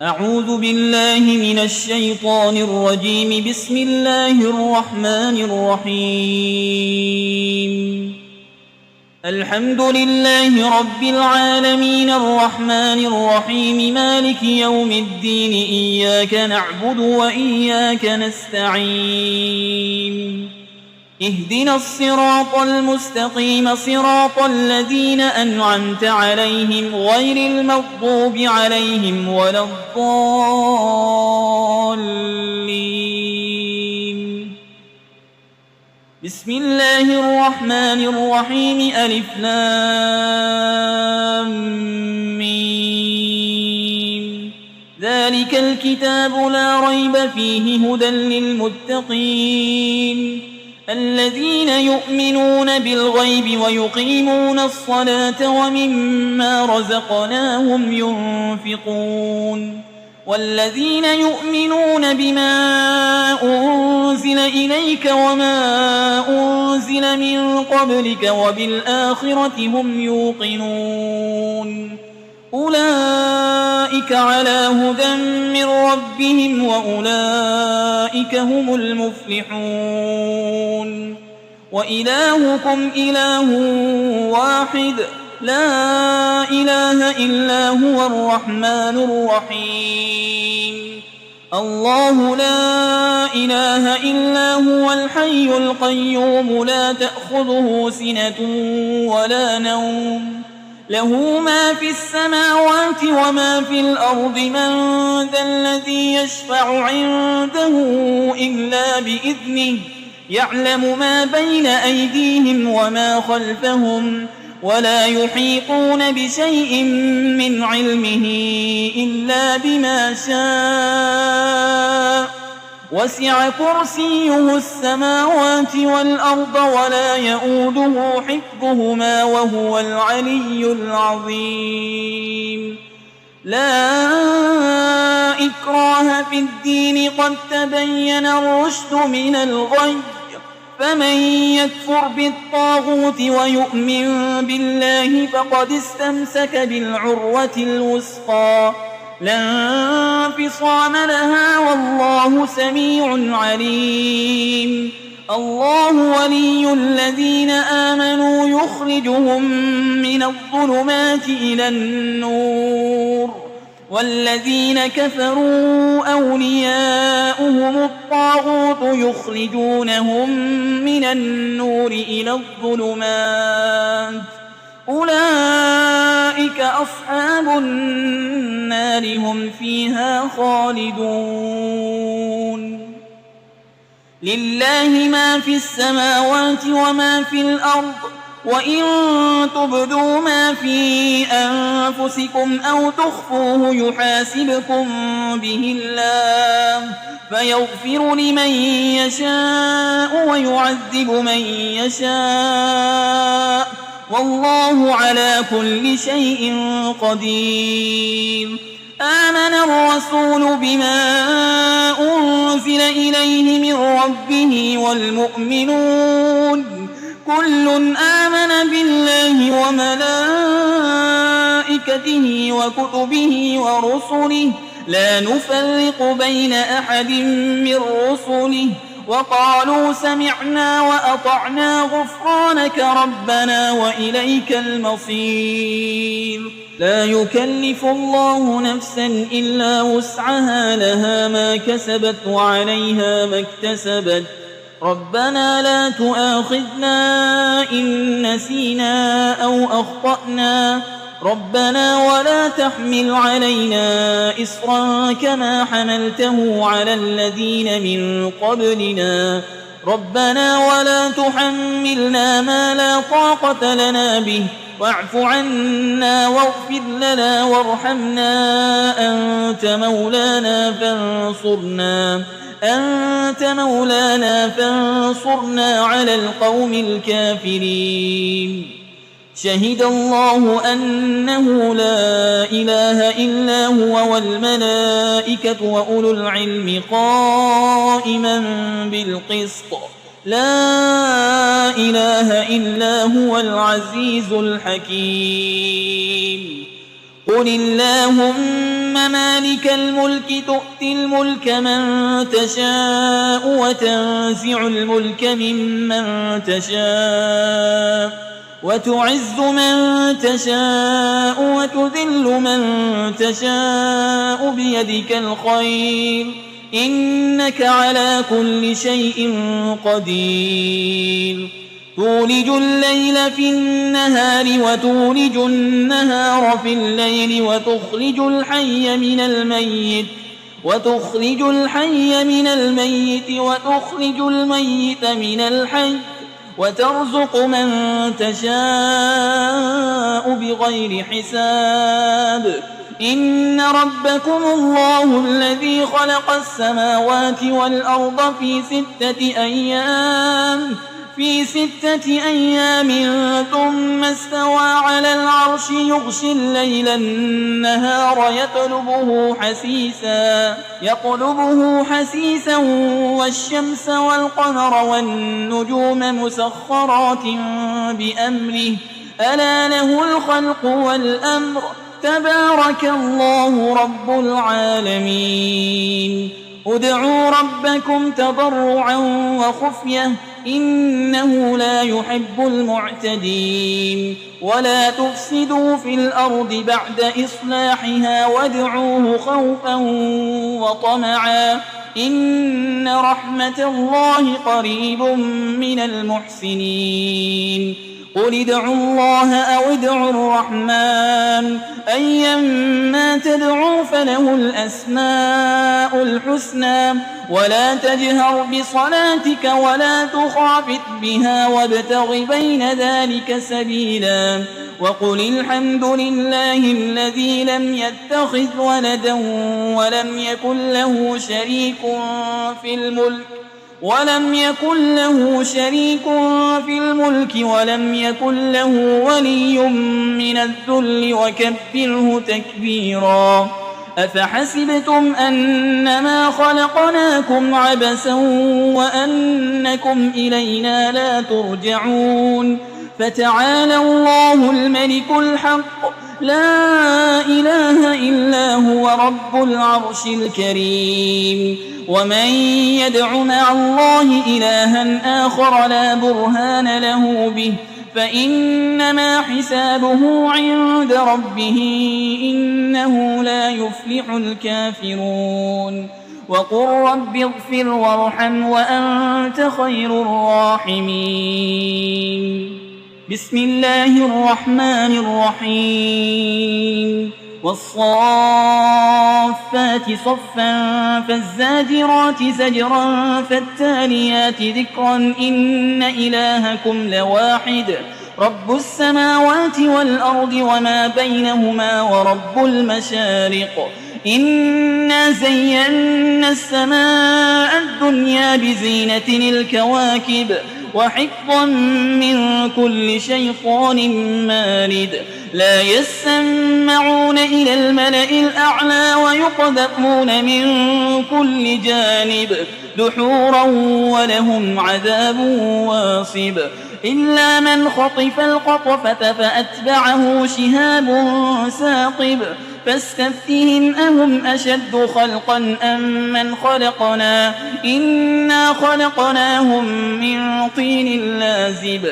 أعوذ بالله من الشيطان الرجيم. بسم الله الرحمن الرحيم. الحمد لله رب العالمين الرحمن الرحيم مالك يوم الدين. إياك نعبد وإياك نستعين. اهدنا الصراط المستقيم صراط الذين أنعمت عليهم غير المغضوب عليهم ولا الضالين. بسم الله الرحمن الرحيم. ألف لام ميم. ذلك الكتاب لا ريب فيه هدى للمتقين الذين يؤمنون بالغيب ويقيمون الصلاة ومما رزقناهم ينفقون والذين يؤمنون بما أنزل إليك وما أنزل من قبلك وبالآخرة هم يوقنون أولئك على هدى من ربهم وأولئك هم المفلحون. وإلهكم إله واحد لا إله إلا هو الرحمن الرحيم. الله لا إله إلا هو الحي القيوم لا تأخذه سنة ولا نوم له ما في السماوات وما في الأرض. من ذا الذي يشفع عنده إلا بإذنه يعلم ما بين أيديهم وما خلفهم ولا يحيطون بشيء من علمه إلا بما شاء. وسع كرسيه السماوات والأرض ولا يؤوده حفظهما وهو العلي العظيم. لا إكراه في الدين قد تبين الرشد من الغي. فمن يكفر بالطاغوت ويؤمن بالله فقد استمسك بالعروة الوثقى لا انفصام لها والله سميع عليم. الله ولي الذين آمنوا يخرجهم من الظلمات إلى النور والذين كفروا أولياؤهم الطاغوت يخرجونهم من النور إلى الظلمات. أولئك أصحاب النار هم فيها خالدون. لله ما في السماوات وما في الأرض وإن تبدوا ما في أنفسكم أو تخفوه يحاسبكم به الله فيغفر لمن يشاء ويعذب من يشاء والله على كل شيء قدير. آمن الرسول بما أنزل إليه من ربه والمؤمنون كل آمن بالله وملائكته وكتبه ورسله لا نفرق بين أحد من رسله وقالوا سمعنا وأطعنا غفرانك ربنا وإليك المصير. لا يكلف الله نفسا إلا وسعها لها ما كسبت وعليها ما اكتسبت. ربنا لا تؤاخذنا إن نسينا أو أخطأنا ربنا ولا تحمل علينا إصرا كما حملته على الذين من قبلنا ربنا ولا تحملنا ما لا طاقة لنا به واعف عنا واغفر لنا وارحمنا أنت مولانا فانصرنا على القوم الكافرين. شهد الله أنه لا إله إلا هو والملائكة وأولو العلم قائما بالقسط لا إله إلا هو العزيز الحكيم. قل اللهم مالك الملك تؤتي الملك من تشاء وتنزع الملك ممن تشاء وتعز من تشاء وتذل من تشاء بيدك الخير إنك على كل شيء قدير تولج الليل في النهار وتولج النهار في الليل وتخرج الحي من الميت وتخرج الميت من الحي وترزق من تشاء بغير حساب إن ربكم الله الذي خلق السماوات والأرض في 6 أيام ثم استوى على العرش يغشي الليل النهار يطلبه حسيسا والشمس والقمر والنجوم مسخرات بأمره ألا له الخلق والأمر تبارك الله رب العالمين ادعوا ربكم تضرعا وخفية إنه لا يحب المعتدين ولا تفسدوا في الأرض بعد إصلاحها وادعوه خوفا وطمعا إن رحمة الله قريب من المحسنين قل ادعوا الله أو ادعوا الرحمن أيما تدعوا فله الأسماء الحسنى ولا تجهر بصلاتك ولا تخافت بها وابتغ بين ذلك سبيلا وقل الحمد لله الذي لم يتخذ ولدا ولم يكن له شريك في الملك ولم يكن له ولي من الذل وكبره تكبيرا أفحسبتم أنما خلقناكم عبثا وأنكم إلينا لا ترجعون فتعالى الله الملك الحق لا إله إلا هو رب العرش الكريم ومن يدع مع الله إلها آخر لا برهان له به فإنما حسابه عند ربه إنه لا يفلح الكافرون وقل رب اغفر وارحم وأنت خير الراحمين بسم الله الرحمن الرحيم والصافات صفا فالزاجرات زجرا فالتاليات ذكرا إن إلهكم لواحد رب السماوات والأرض وما بينهما ورب المشارق إنا زينا السماء الدنيا بزينة الكواكب وحفظا من كل شيطان مارد لا يسمعون إلى الملأ الأعلى ويقذفون من كل جانب دحورا ولهم عذاب واصب إلا من خطف الخطفة فأتبعه شهاب ثاقب فاستفتهم أهم أشد خلقا أم من خلقنا إنا خلقناهم من طين لازب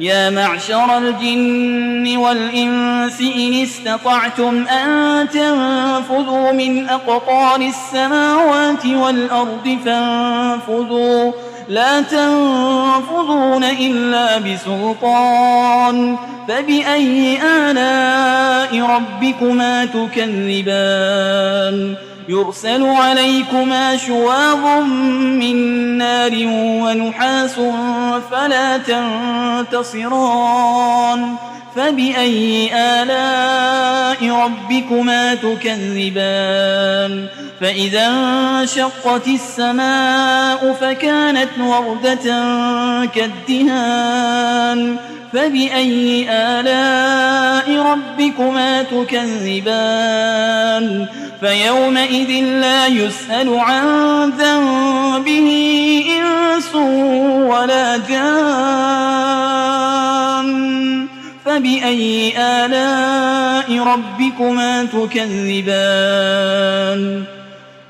يا معشر الجن والإنس إن استطعتم أن تنفذوا من أقطار السماوات والأرض فانفذوا لا تنفذون إلا بسلطان فبأي آلاء ربكما تكذبان يرسل عليكما شواظ من نار ونحاس فلا تنتصران فبأي آلاء ربكما تكذبان فإذا انشقت السماء فكانت وردة كالدهان فبأي آلاء ربكما تكذبان فيومئذ لا يسأل عن ذنبه إنس ولا جان فبأي آلاء ربكما تكذبان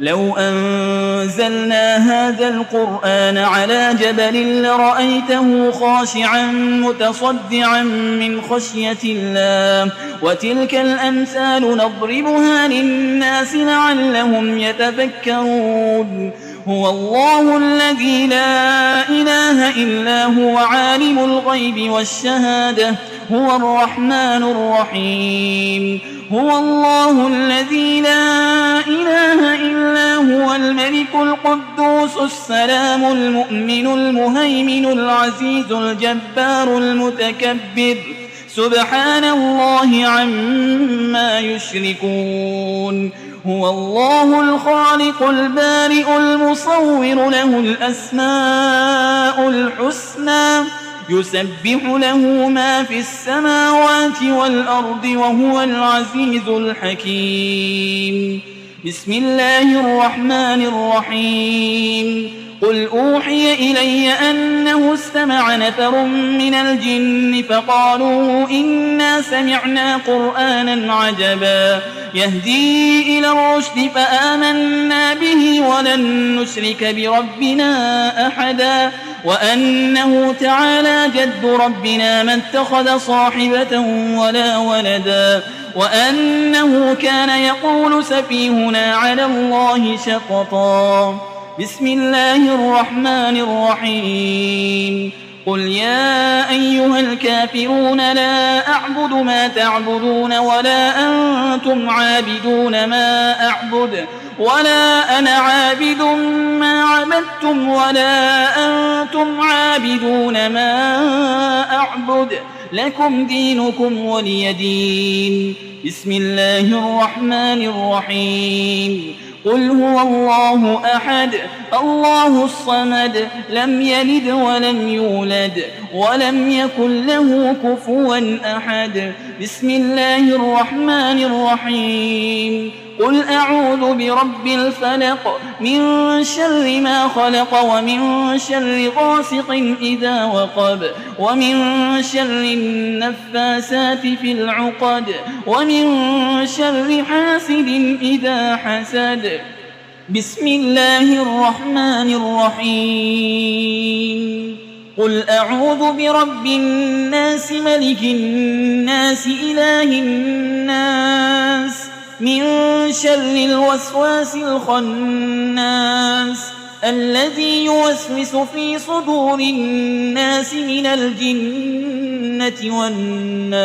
لو أنزلنا هذا القرآن على جبل لرأيته خاشعا متصدعا من خشية الله وتلك الأمثال نضربها للناس لعلهم يتفكرون هو الله الذي لا إله إلا هو عالم الغيب والشهادة هو الرحمن الرحيم هو الله الذي لا إله إلا هو الملك القدوس السلام المؤمن المهيمن العزيز الجبار المتكبر سبحان الله عما يشركون هو الله الخالق البارئ المصور له الأسماء الحسنى يسبح له ما في السماوات والأرض وهو العزيز الحكيم بسم الله الرحمن الرحيم قل أوحي إلي أنه استمع نفر من الجن فقالوا إنا سمعنا قرآنا عجبا يهدي إلى الرشد فآمنا به ولن نشرك بربنا أحدا وأنه تعالى جد ربنا ما اتخذ صاحبة ولا ولدا وأنه كان يقول سفيهنا على الله شططا بسم الله الرحمن الرحيم قل يا أيها الكافرون لا أعبد ما تعبدون ولا أنتم عابدون ما أعبد ولا أنا عابد ما عبدتم ولا أنتم عابدون ما أعبد لكم دينكم ولي دين بسم الله الرحمن الرحيم قل هو الله أحد الله الصمد لم يلد ولم يولد ولم يكن له كفوا أحد بسم الله الرحمن الرحيم قل أعوذ برب الفلق من شر ما خلق ومن شر غاسق إذا وقب ومن شر النفاسات في العقد ومن شر حاسد إذا حسد بسم الله الرحمن الرحيم قل أعوذ برب الناس ملك الناس إله الناس من شر الوسواس الخناس الذي يوسوس في صدور الناس من الجنة والناس